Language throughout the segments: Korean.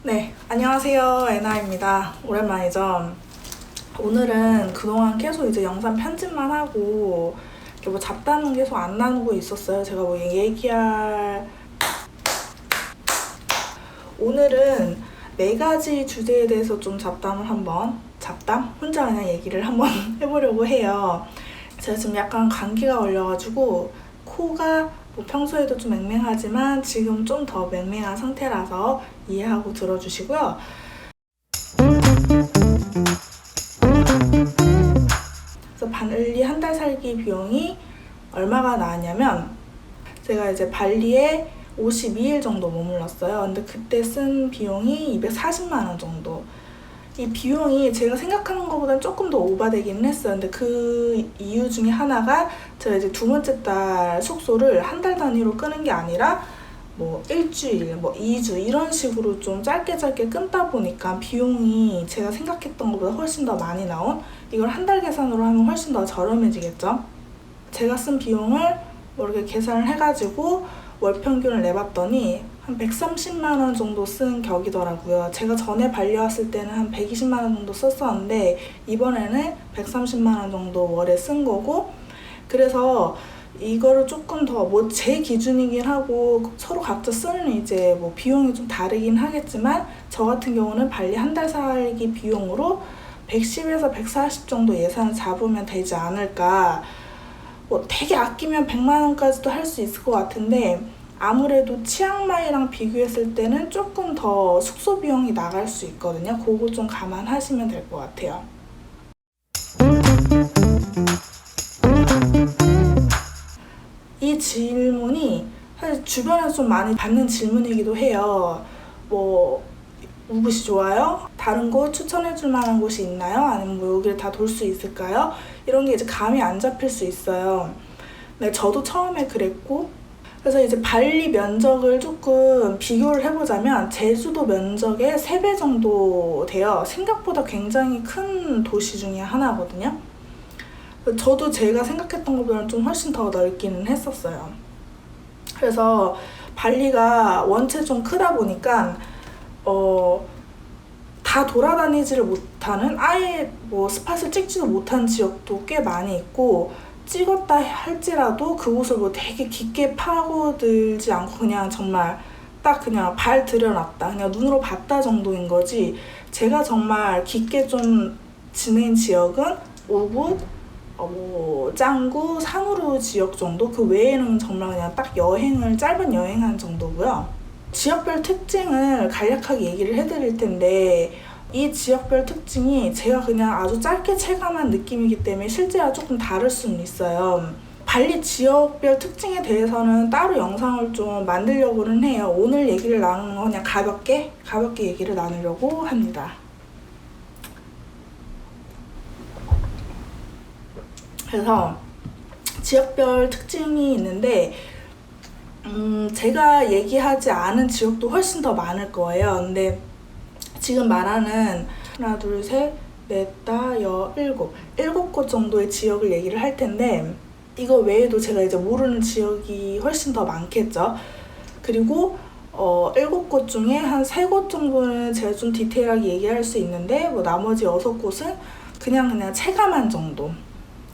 네, 안녕하세요. 에나입니다. 오랜만이죠. 오늘은 그동안 계속 이제 영상 편집만 하고 이렇게 뭐 잡담은 계속 안 나누고 있었어요. 제가 뭐 오늘은 4가지 주제에 대해서 좀 혼자 그냥 얘기를 한번 해보려고 해요. 제가 지금 약간 감기가 걸려가지고 코가 뭐 평소에도 좀 맹맹하지만 지금 좀 더 맹맹한 상태라서 이해하고 들어주시고요. 그래서 발리 한 달 살기 비용이 얼마가 나왔냐면, 제가 이제 발리에 52일 정도 머물렀어요. 근데 그때 쓴 비용이 240만 원 정도. 이 비용이 제가 생각하는 것보다는 조금 더 오바되기는 했어요. 근데 그 이유 중에 하나가 제가 이제 2번째 달 숙소를 한 달 단위로 끄는 게 아니라 뭐 일주일, 뭐 2주 이런 식으로 좀 짧게 끊다 보니까 비용이 제가 생각했던 것보다 훨씬 더 많이 나온, 이걸 한 달 계산으로 하면 훨씬 더 저렴해지겠죠. 제가 쓴 비용을 뭐 이렇게 계산을 해가지고 월 평균을 내봤더니 한 130만 원 정도 쓴 격이더라고요. 제가 전에 발리 왔을 때는 한 120만 원 정도 썼었는데 이번에는 130만 원 정도 월에 쓴 거고, 그래서 이거를 조금 더 뭐 제 기준이긴 하고 서로 각자 쓰는 이제 뭐 비용이 좀 다르긴 하겠지만, 저 같은 경우는 발리 한 달 살기 비용으로 110에서 140 정도 예산을 잡으면 되지 않을까. 뭐 되게 아끼면 100만 원까지도 할 수 있을 것 같은데, 아무래도 치앙마이랑 비교했을 때는 조금 더 숙소 비용이 나갈 수 있거든요. 그거 좀 감안하시면 될 것 같아요. 이 질문이 사실 주변에서 좀 많이 받는 질문이기도 해요. 뭐 우붓이 좋아요? 다른 곳 추천해줄 만한 곳이 있나요? 아니면 뭐 여기를 다 돌 수 있을까요? 이런 게 이제 감이 안 잡힐 수 있어요. 네, 저도 처음에 그랬고, 그래서 이제 발리 면적을 조금 비교를 해보자면 제주도 면적의 3배 정도 돼요. 생각보다 굉장히 큰 도시 중에 하나거든요. 저도 제가 생각했던 것보다는 좀 훨씬 더 넓기는 했었어요. 그래서 발리가 원체 좀 크다 보니까 다 돌아다니지를 못하는, 아예 뭐 스팟을 찍지도 못한 지역도 꽤 많이 있고, 찍었다 할지라도 그곳을 뭐 되게 깊게 파고들지 않고 그냥 정말 딱 그냥 발 들여놨다, 그냥 눈으로 봤다 정도인 거지, 제가 정말 깊게 좀 지낸 지역은 우붓, 뭐 짱구, 사누루 지역 정도, 그 외에는 정말 그냥 딱 짧은 여행한 정도고요. 지역별 특징을 간략하게 얘기를 해드릴 텐데, 이 지역별 특징이 제가 그냥 아주 짧게 체감한 느낌이기 때문에 실제와 조금 다를 수는 있어요. 발리 지역별 특징에 대해서는 따로 영상을 좀 만들려고는 해요. 오늘 얘기를 나누는 건 그냥 가볍게 얘기를 나누려고 합니다. 그래서 지역별 특징이 있는데, 제가 얘기하지 않은 지역도 훨씬 더 많을 거예요. 근데 지금 말하는 하나, 둘, 셋, 넷, 다, 여, 일곱 곳 정도의 지역을 얘기를 할 텐데, 이거 외에도 제가 이제 모르는 지역이 훨씬 더 많겠죠. 그리고 7곳 중에 한 3곳 정도는 제가 좀 디테일하게 얘기할 수 있는데, 뭐 나머지 6곳은 그냥 체감한 정도.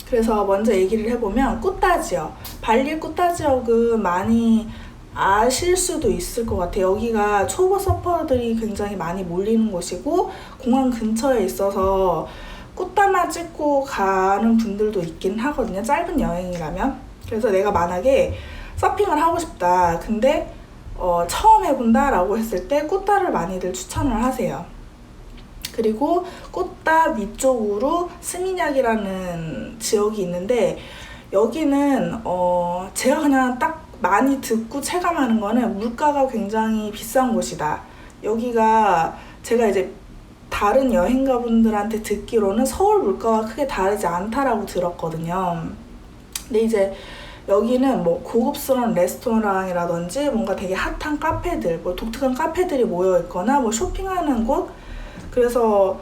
그래서 먼저 얘기를 해보면 꾸따 지역, 발리 꾸따 지역은 많이 아실 수도 있을 것 같아요. 여기가 초보 서퍼들이 굉장히 많이 몰리는 곳이고 공항 근처에 있어서 꾸따만 찍고 가는 분들도 있긴 하거든요, 짧은 여행이라면. 그래서 내가 만약에 서핑을 하고 싶다, 근데 처음 해본다 라고 했을 때 꾸따를 많이들 추천을 하세요. 그리고 꾸따 위쪽으로 스미냑이라는 지역이 있는데, 여기는 제가 그냥 딱 많이 듣고 체감하는 거는 물가가 굉장히 비싼 곳이다. 여기가 제가 이제 다른 여행가분들한테 듣기로는 서울 물가와 크게 다르지 않다라고 들었거든요. 근데 이제 여기는 뭐 고급스러운 레스토랑이라든지 뭔가 되게 핫한 카페들, 뭐 독특한 카페들이 모여 있거나 뭐 쇼핑하는 곳. 그래서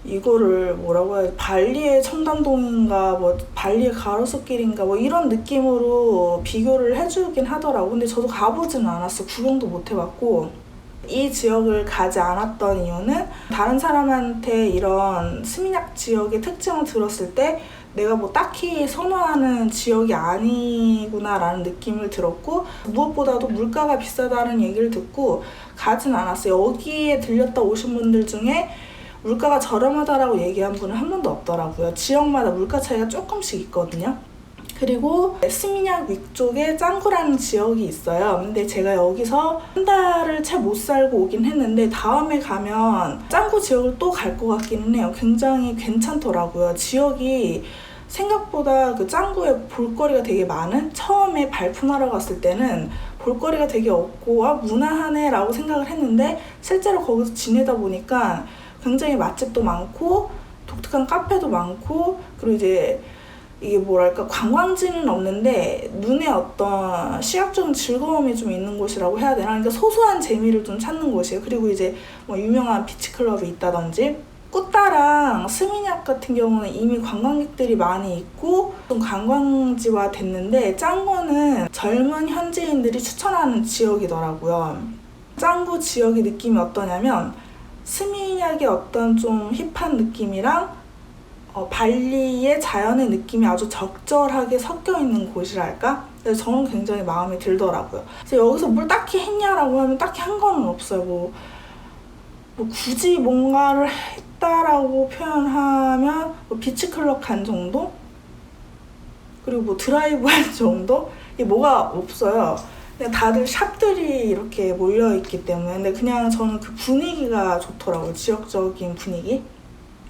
이거를 뭐라고 해야 지 발리의 청담동인가 뭐 발리의 가로수길인가 뭐 이런 느낌으로 비교를 해주긴 하더라고. 근데 저도 가보지는 않았어. 구경도 못 해봤고. 이 지역을 가지 않았던 이유는 다른 사람한테 이런 스미냑 지역의 특징을 들었을 때 내가 뭐 딱히 선호하는 지역이 아니구나 라는 느낌을 들었고, 무엇보다도 물가가 비싸다는 얘기를 듣고 가진 않았어요. 여기에 들렸다 오신 분들 중에 물가가 저렴하다라고 얘기한 분은 한 번도 없더라고요. 지역마다 물가 차이가 조금씩 있거든요. 그리고 스미냑 위쪽에 짱구라는 지역이 있어요. 근데 제가 여기서 한 달을 채 못 살고 오긴 했는데 다음에 가면 짱구 지역을 또 갈 것 같기는 해요. 굉장히 괜찮더라고요. 지역이 생각보다 그 짱구에 볼거리가 되게 많은, 처음에 발품하러 갔을 때는 볼거리가 되게 없고 무난하네 라고 생각을 했는데 실제로 거기서 지내다 보니까 굉장히 맛집도 많고 독특한 카페도 많고, 그리고 이제 이게 뭐랄까 관광지는 없는데 눈에 어떤 시각적인 즐거움이 좀 있는 곳이라고 해야 되나? 그러니까 소소한 재미를 좀 찾는 곳이에요. 그리고 이제 뭐 유명한 비치클럽이 있다든지, 꾸따랑 스미냑 같은 경우는 이미 관광객들이 많이 있고 좀 관광지화 됐는데, 짱구는 젊은 현지인들이 추천하는 지역이더라고요. 짱구 지역의 느낌이 어떠냐면 스미냑의 어떤 좀 힙한 느낌이랑 발리의 자연의 느낌이 아주 적절하게 섞여 있는 곳이랄까? 그래서 저는 굉장히 마음에 들더라고요. 그래서 여기서 뭘 딱히 했냐라고 하면 딱히 한 거는 없어요. 뭐 굳이 뭔가를 했다라고 표현하면 뭐 비치클럽 간 정도? 그리고 뭐 드라이브 할 정도? 이게 뭐가 없어요. 그냥 다들 샵들이 이렇게 몰려있기 때문에. 근데 그냥 저는 그 분위기가 좋더라고요. 지역적인 분위기.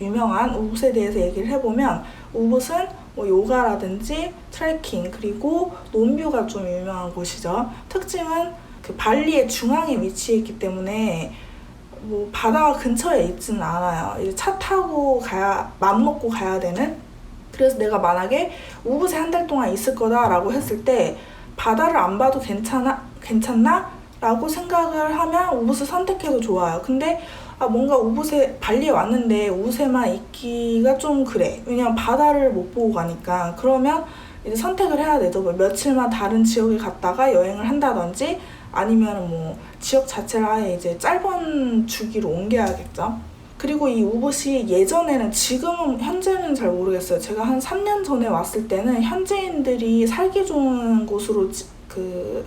유명한 우붓에 대해서 얘기를 해보면, 우붓은 뭐 요가라든지 트레킹 그리고 논뷰가 좀 유명한 곳이죠. 특징은 그 발리의 중앙에 위치해 있기 때문에 뭐 바다가 근처에 있지는 않아요. 이제 차 타고 가야, 맘먹고 가야 되는. 그래서 내가 만약에 우붓에 한 달 동안 있을 거다라고 했을 때 바다를 안 봐도 괜찮나? 라고 생각을 하면 우붓을 선택해도 좋아요. 근데 뭔가 우붓에, 발리에 왔는데 우붓에만 있기가 좀 그래. 왜냐면 바다를 못 보고 가니까. 그러면 이제 선택을 해야 되죠. 뭐 며칠만 다른 지역에 갔다가 여행을 한다든지, 아니면 뭐 지역 자체를 아예 이제 짧은 주기로 옮겨야겠죠. 그리고 이 우붓이 예전에는, 지금은 현재는 잘 모르겠어요. 제가 한 3년 전에 왔을 때는 현지인들이 살기 좋은 곳으로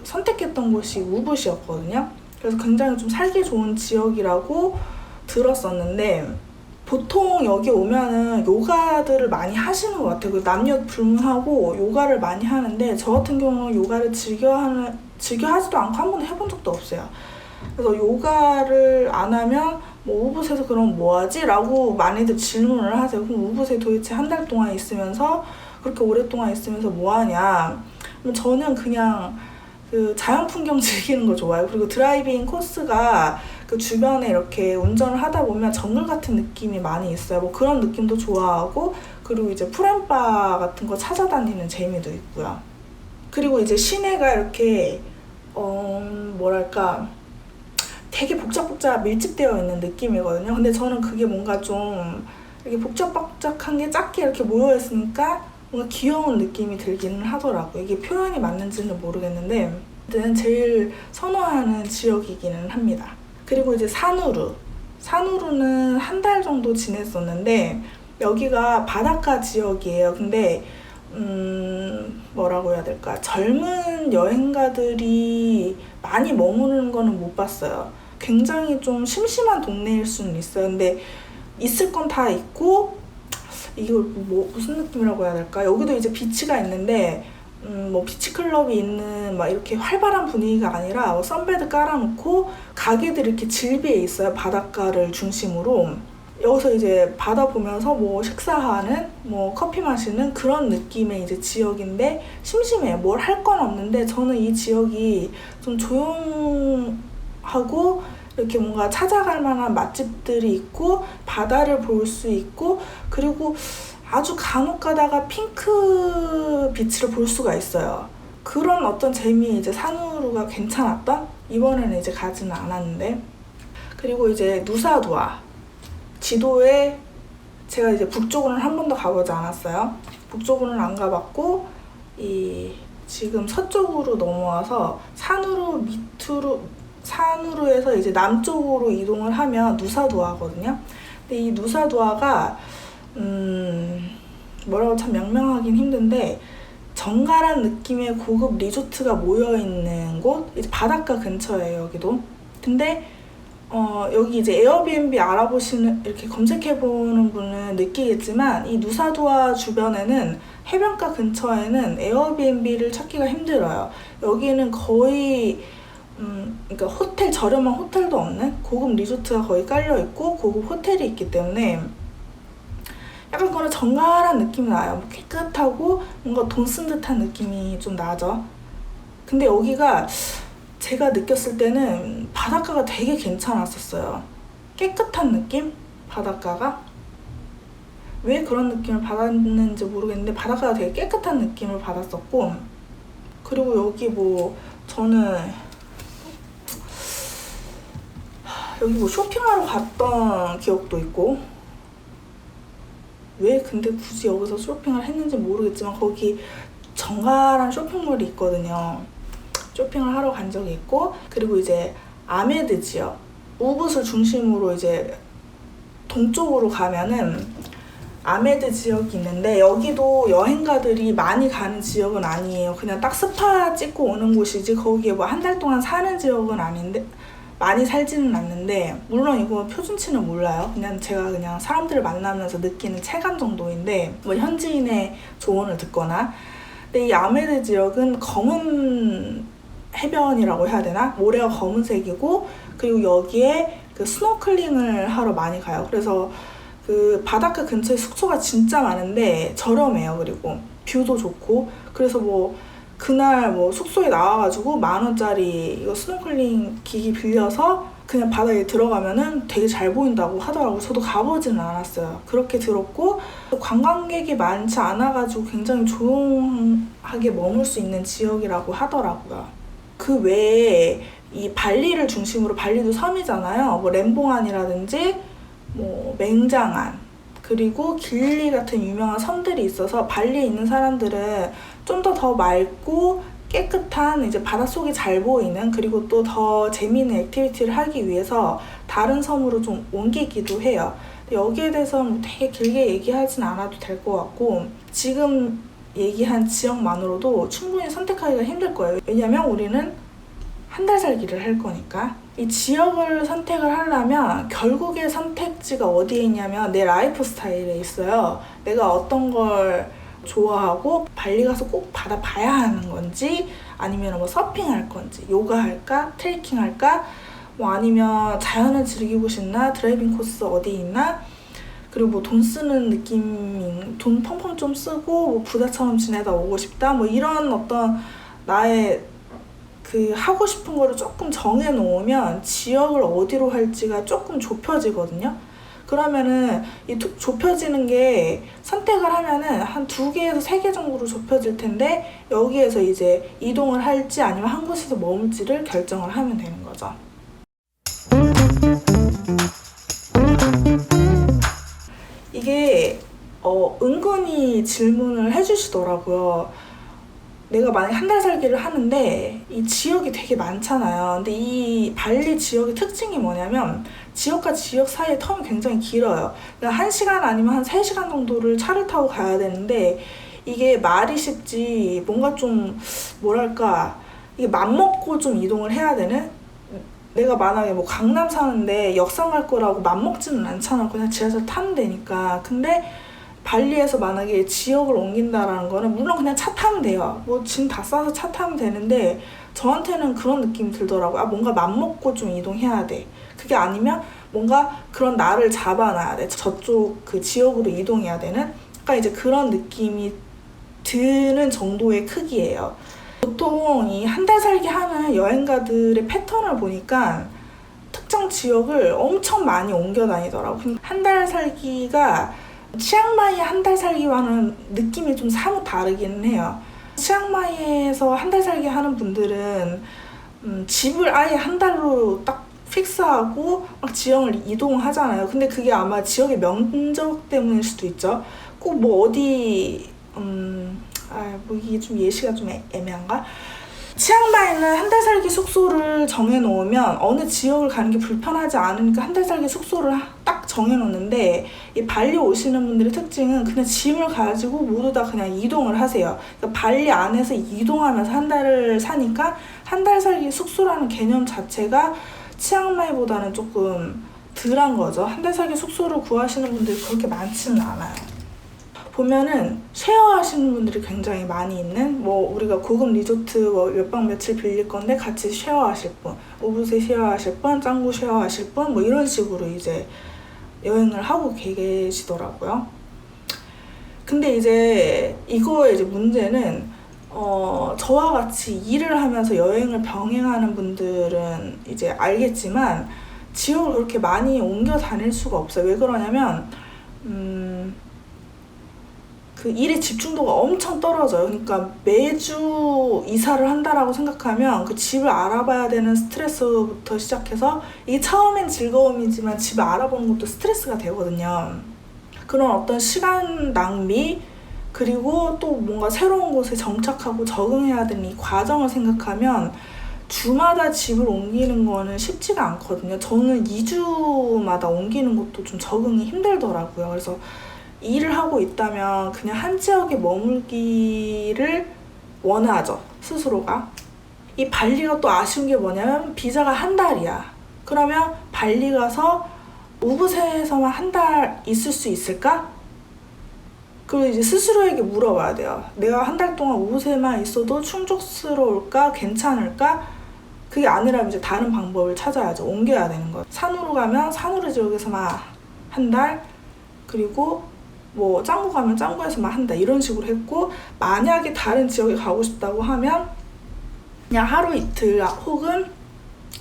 선택했던 곳이 우붓이었거든요. 그래서 굉장히 좀 살기 좋은 지역이라고 들었었는데, 보통 여기 오면은 요가들을 많이 하시는 것 같아요. 남녀 불문하고 요가를 많이 하는데, 저 같은 경우는 요가를 즐겨 하지도 않고 한 번도 해본 적도 없어요. 그래서 요가를 안 하면 뭐 우붓에서 그럼 뭐하지? 라고 많이들 질문을 하세요. 그럼 우붓에 도대체 한 달 동안 있으면서, 그렇게 오랫동안 있으면서 뭐하냐? 저는 그냥 그 자연 풍경 즐기는 거 좋아해요. 그리고 드라이빙 코스가 그 주변에 이렇게 운전을 하다 보면 정글 같은 느낌이 많이 있어요. 뭐 그런 느낌도 좋아하고, 그리고 이제 프렌바 같은 거 찾아다니는 재미도 있고요. 그리고 이제 시내가 이렇게 뭐랄까 되게 복잡복잡 밀집되어 있는 느낌이거든요. 근데 저는 그게 뭔가 좀 이렇게 복잡복잡한 게 작게 이렇게 모여 있으니까 뭔가 귀여운 느낌이 들기는 하더라고요. 이게 표현이 맞는지는 모르겠는데 아무튼 제일 선호하는 지역이기는 합니다. 그리고 이제 산우루는 한 달 정도 지냈었는데, 여기가 바닷가 지역이에요. 근데 뭐라고 해야 될까, 젊은 여행가들이 많이 머무르는 거는 못 봤어요. 굉장히 좀 심심한 동네일 수는 있어요. 근데 있을 건 다 있고, 이걸 무슨 느낌이라고 해야 될까? 여기도 이제 비치가 있는데 뭐 비치클럽이 있는 막 이렇게 활발한 분위기가 아니라 선베드 깔아놓고 가게들이 이렇게 질비해 있어요. 바닷가를 중심으로. 여기서 이제 바다 보면서 뭐 식사하는, 뭐 커피 마시는 그런 느낌의 이제 지역인데, 심심해요. 뭘 할 건 없는데 저는 이 지역이 좀 조용하고 이렇게 뭔가 찾아갈 만한 맛집들이 있고 바다를 볼 수 있고, 그리고 아주 간혹 가다가 핑크빛 빛을 볼 수가 있어요. 그런 어떤 재미, 이제 산후루가 괜찮았던, 이번에는 이제 가지는 않았는데. 그리고 이제 누사두아 지도에 제가 이제 북쪽으로는 한 번도 가보지 않았어요. 북쪽으로는 안 가봤고, 지금 서쪽으로 넘어와서 산후루에서 이제 남쪽으로 이동을 하면 누사두아거든요. 근데 이 누사두아가 뭐라고 참 명명하긴 힘든데, 정갈한 느낌의 고급 리조트가 모여있는 곳, 이제 바닷가 근처예요, 여기도. 근데 여기 이제 에어비앤비 알아보시는, 이렇게 검색해보는 분은 느끼겠지만, 이 누사두아 주변에는, 해변가 근처에는 에어비앤비를 찾기가 힘들어요. 여기는 거의 그러니까 호텔, 저렴한 호텔도 없는 고급 리조트가 거의 깔려있고 고급 호텔이 있기 때문에 약간 그런 정갈한 느낌이 나요. 뭐 깨끗하고 뭔가 돈 쓴 듯한 느낌이 좀 나죠. 근데 여기가 제가 느꼈을 때는 바닷가가 되게 괜찮았었어요. 깨끗한 느낌? 바닷가가? 왜 그런 느낌을 받았는지 모르겠는데 바닷가가 되게 깨끗한 느낌을 받았었고, 그리고 여기 뭐 저는 여기 뭐 쇼핑하러 갔던 기억도 있고, 왜 근데 굳이 여기서 쇼핑을 했는지 모르겠지만 거기 정갈한 쇼핑몰이 있거든요. 쇼핑을 하러 간 적이 있고, 그리고 이제 아메드 지역, 우붓을 중심으로 이제 동쪽으로 가면은 아메드 지역이 있는데, 여기도 여행가들이 많이 가는 지역은 아니에요. 그냥 딱 스파 찍고 오는 곳이지 거기에 뭐 한 달 동안 사는 지역은 아닌데, 많이 살지는 않는데, 물론 이거 표준치는 몰라요. 그냥 제가 그냥 사람들을 만나면서 느끼는 체감 정도인데, 뭐 현지인의 조언을 듣거나. 근데 이 아메드 지역은 검은 해변이라고 해야 되나? 모래가 검은색이고, 그리고 여기에 그 스노클링을 하러 많이 가요. 그래서 그 바닷가 근처에 숙소가 진짜 많은데 저렴해요. 그리고 뷰도 좋고. 그래서 뭐 그날 뭐 숙소에 나와가지고 10,000원짜리 이거 스노클링 기기 빌려서 그냥 바다에 들어가면은 되게 잘 보인다고 하더라고요. 저도 가보지는 않았어요. 그렇게 들었고, 관광객이 많지 않아가지고 굉장히 조용하게 머물 수 있는 지역이라고 하더라고요. 그 외에 이 발리를 중심으로, 발리도 섬이잖아요. 뭐 렘봉안이라든지 뭐 맹장안, 그리고 길리 같은 유명한 섬들이 있어서 발리에 있는 사람들은 좀 더 맑고 깨끗한 이제 바닷속이 잘 보이는, 그리고 또 더 재미있는 액티비티를 하기 위해서 다른 섬으로 좀 옮기기도 해요. 근데 여기에 대해서는 되게 길게 얘기하진 않아도 될 것 같고, 지금 얘기한 지역만으로도 충분히 선택하기가 힘들 거예요. 왜냐면 우리는 한 달 살기를 할 거니까. 이 지역을 선택을 하려면 결국의 선택지가 어디에 있냐면 내 라이프 스타일에 있어요. 내가 어떤 걸 좋아하고 발리 가서 꼭 바다 봐야 하는 건지, 아니면 뭐 서핑할 건지, 요가 할까, 트레이킹 할까, 뭐 아니면 자연을 즐기고 싶나, 드라이빙 코스 어디 있나, 그리고 뭐 돈 쓰는 느낌, 돈 펑펑 좀 쓰고 뭐 부자처럼 지내다 오고 싶다, 뭐 이런 어떤 나의 그 하고 싶은 거를 조금 정해 놓으면 지역을 어디로 할지가 조금 좁혀지거든요. 그러면은 이 좁혀지는 게, 선택을 하면은 한 2개에서 3개 정도로 좁혀질 텐데, 여기에서 이제 이동을 할지 아니면 한 곳에서 머물지를 결정을 하면 되는 거죠. 이게 은근히 질문을 해주시더라고요. 내가 만약에 한 달 살기를 하는데 이 지역이 되게 많잖아요. 근데 이 발리 지역의 특징이 뭐냐면 지역과 지역 사이의 텀이 굉장히 길어요. 그러니까 1시간 아니면 한 3시간 정도를 차를 타고 가야 되는데, 이게 말이 쉽지 뭔가 좀 뭐랄까, 이게 맘먹고 좀 이동을 해야 되는? 내가 만약에 뭐 강남 사는데 역삼 갈 거라고 맘먹지는 않잖아. 그냥 지하철 타면 되니까. 근데 발리에서 만약에 지역을 옮긴다라는 거는 물론 그냥 차 타면 돼요. 뭐 짐 다 싸서 차 타면 되는데, 저한테는 그런 느낌이 들더라고요. 아, 뭔가 맘먹고 좀 이동해야 돼. 그게 아니면 뭔가 그런 날을 잡아놔야 돼. 저쪽 그 지역으로 이동해야 되는? 약간 이제 그런 느낌이 드는 정도의 크기예요. 보통 이 한 달 살기 하는 여행가들의 패턴을 보니까 특정 지역을 엄청 많이 옮겨 다니더라고요. 한 달 살기가 치앙마이 한 달 살기와는 느낌이 좀 사뭇 다르기는 해요. 치앙마이에서 한 달 살기 하는 분들은 집을 아예 한 달로 딱 픽스하고 막 지역을 이동하잖아요. 근데 그게 아마 지역의 면적 때문일 수도 있죠. 꼭 뭐 어디 뭐 이게 좀 예시가 좀 애매한가? 치앙마이는 한 달 살기 숙소를 정해놓으면 어느 지역을 가는 게 불편하지 않으니까 한 달 살기 숙소를 딱 정해놓는데, 이 발리 오시는 분들의 특징은 그냥 짐을 가지고 모두 다 그냥 이동을 하세요. 그러니까 발리 안에서 이동하면서 한 달을 사니까 한 달 살기 숙소라는 개념 자체가 치앙마이보다는 조금 덜한 거죠. 한 달 살기 숙소를 구하시는 분들이 그렇게 많지는 않아요. 보면은 쉐어 하시는 분들이 굉장히 많이 있는, 뭐 우리가 고급 리조트 뭐 몇 박 며칠 빌릴 건데 같이 쉐어 하실 분, 우붓에 쉐어 하실 분, 짱구 쉐어 하실 분, 뭐 이런 식으로 이제 여행을 하고 계시더라고요. 근데 이제 이거의 이제 문제는 저와 같이 일을 하면서 여행을 병행하는 분들은 이제 알겠지만 지역을 그렇게 많이 옮겨 다닐 수가 없어요. 왜 그러냐면 그 일의 집중도가 엄청 떨어져요. 그러니까 매주 이사를 한다라고 생각하면 그 집을 알아봐야 되는 스트레스부터 시작해서, 이게 처음엔 즐거움이지만 집을 알아보는 것도 스트레스가 되거든요. 그런 어떤 시간 낭비, 그리고 또 뭔가 새로운 곳에 정착하고 적응해야 되는 이 과정을 생각하면 주마다 집을 옮기는 거는 쉽지가 않거든요. 저는 2주마다 옮기는 것도 좀 적응이 힘들더라고요. 그래서 일을 하고 있다면 그냥 한 지역에 머물기를 원하죠, 스스로가. 이 발리가 또 아쉬운 게 뭐냐면 비자가 한 달이야. 그러면 발리 가서 우붓에서만 한 달 있을 수 있을까? 그리고 이제 스스로에게 물어봐야 돼요. 내가 한 달 동안 우붓에만 있어도 충족스러울까? 괜찮을까? 그게 아니라면 이제 다른 방법을 찾아야죠. 옮겨야 되는 거예요. 산으로 가면 산으로 지역에서만 한 달, 그리고 뭐 짱구 가면 짱구에서만 한 달, 이런 식으로 했고, 만약에 다른 지역에 가고 싶다고 하면 그냥 하루 이틀 혹은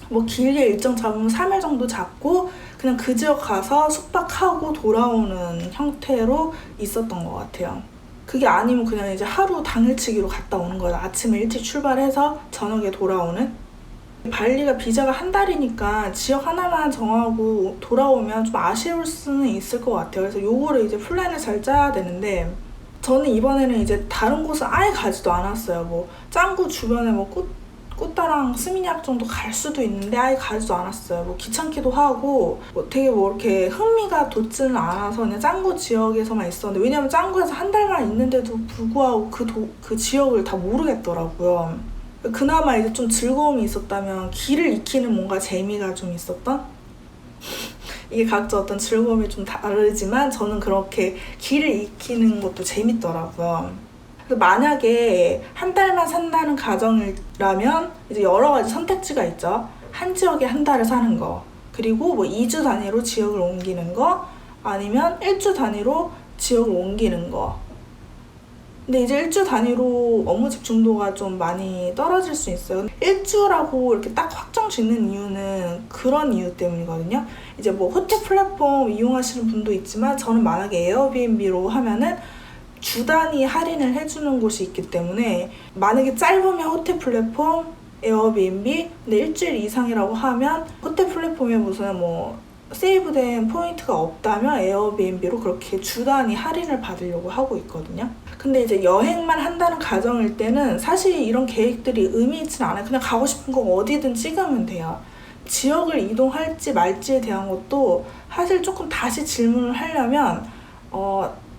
뭐 길게 일정 잡으면 3일 정도 잡고 그냥 그 지역 가서 숙박하고 돌아오는 형태로 있었던 것 같아요. 그게 아니면 그냥 이제 하루 당일치기로 갔다 오는 거예요. 아침에 일찍 출발해서 저녁에 돌아오는. 발리가 비자가 한 달이니까 지역 하나만 정하고 돌아오면 좀 아쉬울 수는 있을 것 같아요. 그래서 요거를 이제 플랜을 잘 짜야 되는데, 저는 이번에는 이제 다른 곳은 아예 가지도 않았어요. 뭐 짱구 주변에 뭐 꽃다랑 스미냑 정도 갈 수도 있는데 아예 가지도 않았어요. 뭐 귀찮기도 하고 뭐 되게 뭐 이렇게 흥미가 돋지는 않아서 그냥 짱구 지역에서만 있었는데, 왜냐면 짱구에서 한 달만 있는데도 불구하고 그 지역을 다 모르겠더라고요. 그나마 이제 좀 즐거움이 있었다면 길을 익히는 뭔가 재미가 좀 있었던? 이게 각자 어떤 즐거움이 좀 다르지만 저는 그렇게 길을 익히는 것도 재밌더라고요. 그래서 만약에 한 달만 산다는 가정이라면 이제 여러 가지 선택지가 있죠. 한 지역에 한 달을 사는 거, 그리고 뭐 2주 단위로 지역을 옮기는 거, 아니면 1주 단위로 지역을 옮기는 거. 근데 이제 1주 단위로 업무 집중도가 좀 많이 떨어질 수 있어요. 1주라고 이렇게 딱 확정 짓는 이유는 그런 이유 때문이거든요. 이제 뭐 호텔 플랫폼 이용하시는 분도 있지만, 저는 만약에 에어비앤비로 하면은 주 단위 할인을 해주는 곳이 있기 때문에, 만약에 짧으면 호텔 플랫폼, 에어비앤비, 근데 일주일 이상이라고 하면 호텔 플랫폼에 무슨 뭐 세이브된 포인트가 없다면 에어비앤비로 그렇게 주 단위 할인을 받으려고 하고 있거든요. 근데 이제 여행만 한다는 가정일 때는 사실 이런 계획들이 의미 있진 않아요. 그냥 가고 싶은 거 어디든 찍으면 돼요. 지역을 이동할지 말지에 대한 것도 사실 조금 다시 질문을 하려면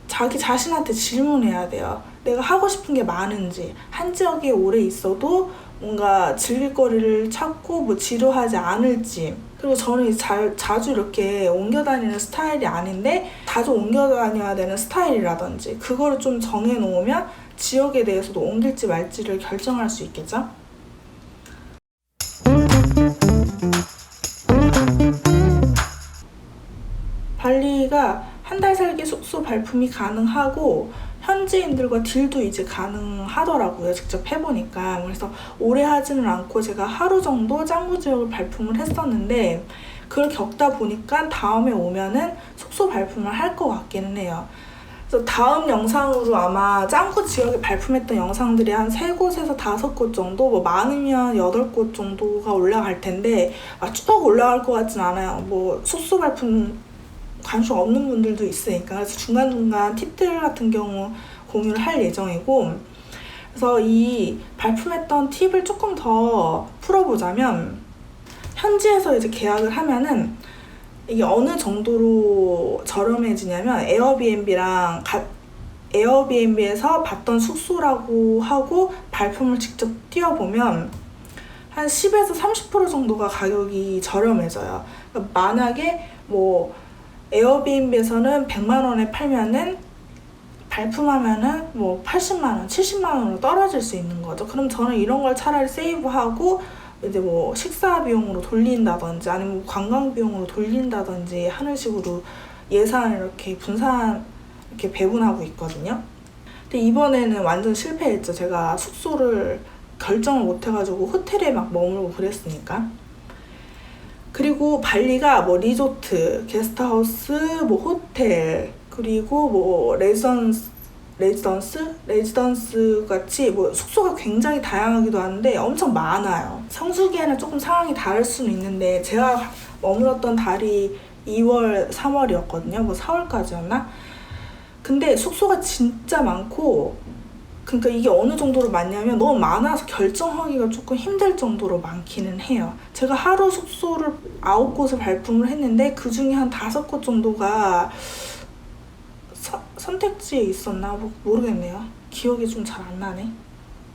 자기 자신한테 질문해야 돼요. 내가 하고 싶은 게 많은지, 한 지역에 오래 있어도 뭔가 즐길 거리를 찾고 뭐 지루하지 않을지. 그리고 저는 자주 이렇게 옮겨 다니는 스타일이 아닌데 자주 옮겨 다녀야 되는 스타일이라든지 그거를 좀 정해 놓으면 지역에 대해서도 옮길지 말지를 결정할 수 있겠죠? 발리가 한 달 살기 숙소 발품이 가능하고 현지인들과 딜도 이제 가능하더라고요. 직접 해보니까. 그래서 오래 하지는 않고 제가 하루 정도 짱구 지역을 발품을 했었는데, 그걸 겪다 보니까 다음에 오면은 숙소 발품을 할 것 같기는 해요. 그래서 다음 영상으로 아마 짱구 지역에 발품했던 영상들이 한 3곳에서 5곳 정도, 뭐 많으면 8곳 정도가 올라갈 텐데 쭉 올라갈 것 같진 않아요. 뭐 숙소 발품 관심 없는 분들도 있으니까. 그래서 중간중간 팁들 같은 경우 공유를 할 예정이고, 그래서 이 발품했던 팁을 조금 더 풀어보자면, 현지에서 이제 계약을 하면은 이게 어느 정도로 저렴해지냐면, 에어비앤비에서 봤던 숙소라고 하고 발품을 직접 띄워보면 한 10에서 30% 정도가 가격이 저렴해져요. 그러니까 만약에 뭐 에어비앤비에서는 100만 원에 팔면은 발품하면은 뭐 80만 원, 70만 원으로 떨어질 수 있는 거죠. 그럼 저는 이런 걸 차라리 세이브하고 이제 뭐 식사 비용으로 돌린다든지 아니면 관광 비용으로 돌린다든지 하는 식으로 예산을 이렇게 이렇게 배분하고 있거든요. 근데 이번에는 완전 실패했죠. 제가 숙소를 결정을 못 해가지고 호텔에 막 머물고 그랬으니까. 그리고 발리가 뭐 리조트, 게스트하우스, 뭐 호텔, 그리고 뭐 레지던스 같이 뭐 숙소가 굉장히 다양하기도 한데 엄청 많아요. 성수기에는 조금 상황이 다를 수는 있는데 제가 머물렀던 달이 2월, 3월이었거든요. 뭐 4월까지였나? 근데 숙소가 진짜 많고, 그러니까 이게 어느 정도로 많냐면 너무 많아서 결정하기가 조금 힘들 정도로 많기는 해요. 제가 하루 숙소를 9곳을 발품을 했는데 그 중에 한 5곳 정도가 선택지에 있었나? 모르겠네요. 기억이 좀 잘 안 나네.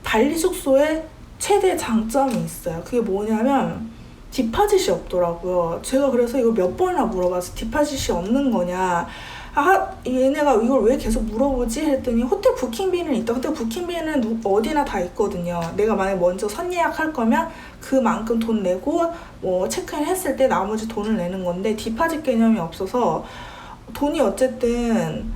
발리 숙소에 최대 장점이 있어요. 그게 뭐냐면 디파짓이 없더라고요. 제가 그래서 이거 몇 번이나 물어봐서 디파짓이 없는 거냐, 얘네가 이걸 왜 계속 물어보지? 했더니 호텔 부킹비는 있다. 호텔 부킹비는 어디나 다 있거든요. 내가 만약에 먼저 선예약할 거면 그만큼 돈 내고 뭐 체크인 했을 때 나머지 돈을 내는 건데, 디파짓 개념이 없어서 돈이 어쨌든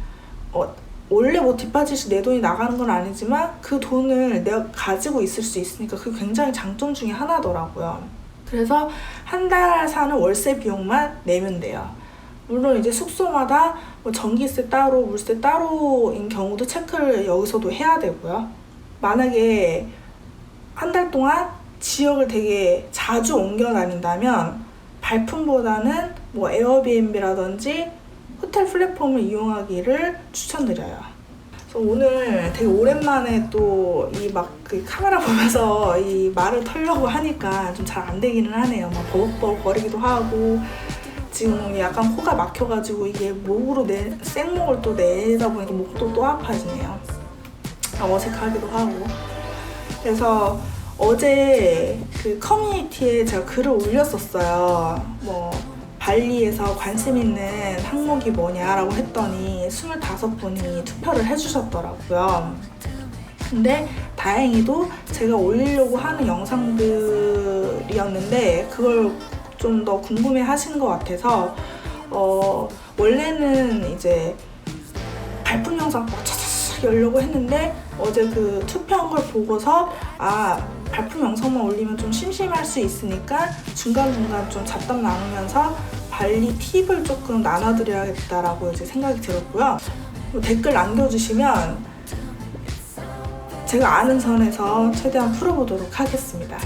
원래 뭐 디파짓이 내 돈이 나가는 건 아니지만 그 돈을 내가 가지고 있을 수 있으니까 그게 굉장히 장점 중에 하나더라고요. 그래서 한 달 사는 월세 비용만 내면 돼요. 물론 이제 숙소마다 뭐 전기세 따로, 물세 따로인 경우도 체크를 여기서도 해야 되고요. 만약에 한 달 동안 지역을 되게 자주 옮겨 다닌다면 발품보다는 뭐 에어비앤비라든지 호텔 플랫폼을 이용하기를 추천드려요. 그래서 오늘 되게 오랜만에 또 그 카메라 보면서 이 말을 털려고 하니까 좀 잘 안 되기는 하네요. 막 버벅버벅 거리기도 하고, 지금 약간 코가 막혀가지고 이게 목으로 생목을 또 내다 보니까 목도 또 아파지네요. 어색하기도 하고. 그래서 어제 그 커뮤니티에 제가 글을 올렸었어요. 뭐 발리에서 관심 있는 항목이 뭐냐라고 했더니 25분이 투표를 해주셨더라고요. 근데 다행히도 제가 올리려고 하는 영상들이었는데 그걸 좀 더 궁금해 하시는 것 같아서 원래는 이제 발품 영상 막 차차차 열려고 했는데 어제 그 투표한 걸 보고서 발품 영상만 올리면 좀 심심할 수 있으니까 중간중간 좀 잡담 나누면서 발리 팁을 조금 나눠드려야겠다라고 이제 생각이 들었고요. 댓글 남겨주시면 제가 아는 선에서 최대한 풀어보도록 하겠습니다.